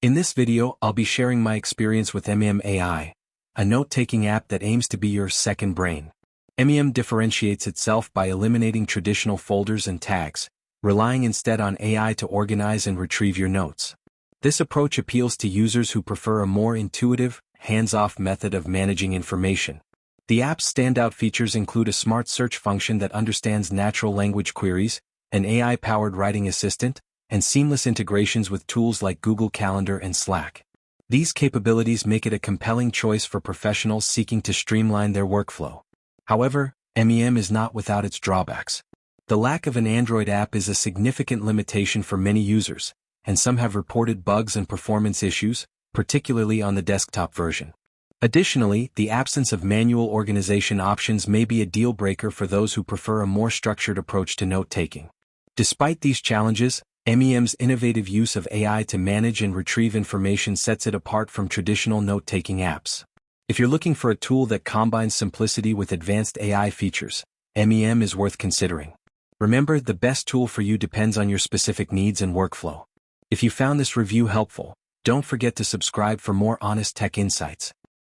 In this video, I'll be sharing my experience with Mem AI, a note-taking app that aims to be your second brain. Mem differentiates itself by eliminating traditional folders and tags, relying instead on AI to organize and retrieve your notes. This approach appeals to users who prefer a more intuitive, hands-off method of managing information. The app's standout features include a smart search function that understands natural language queries, an AI-powered writing assistant, and seamless integrations with tools like Google Calendar and Slack. These capabilities make it a compelling choice for professionals seeking to streamline their workflow. However, Mem is not without its drawbacks. The lack of an Android app is a significant limitation for many users, and some have reported bugs and performance issues, particularly on the desktop version. Additionally, the absence of manual organization options may be a deal-breaker for those who prefer a more structured approach to note-taking. Despite these challenges, Mem's innovative use of AI to manage and retrieve information sets it apart from traditional note-taking apps. If you're looking for a tool that combines simplicity with advanced AI features, Mem is worth considering. Remember, the best tool for you depends on your specific needs and workflow. If you found this review helpful, don't forget to subscribe for more honest tech insights.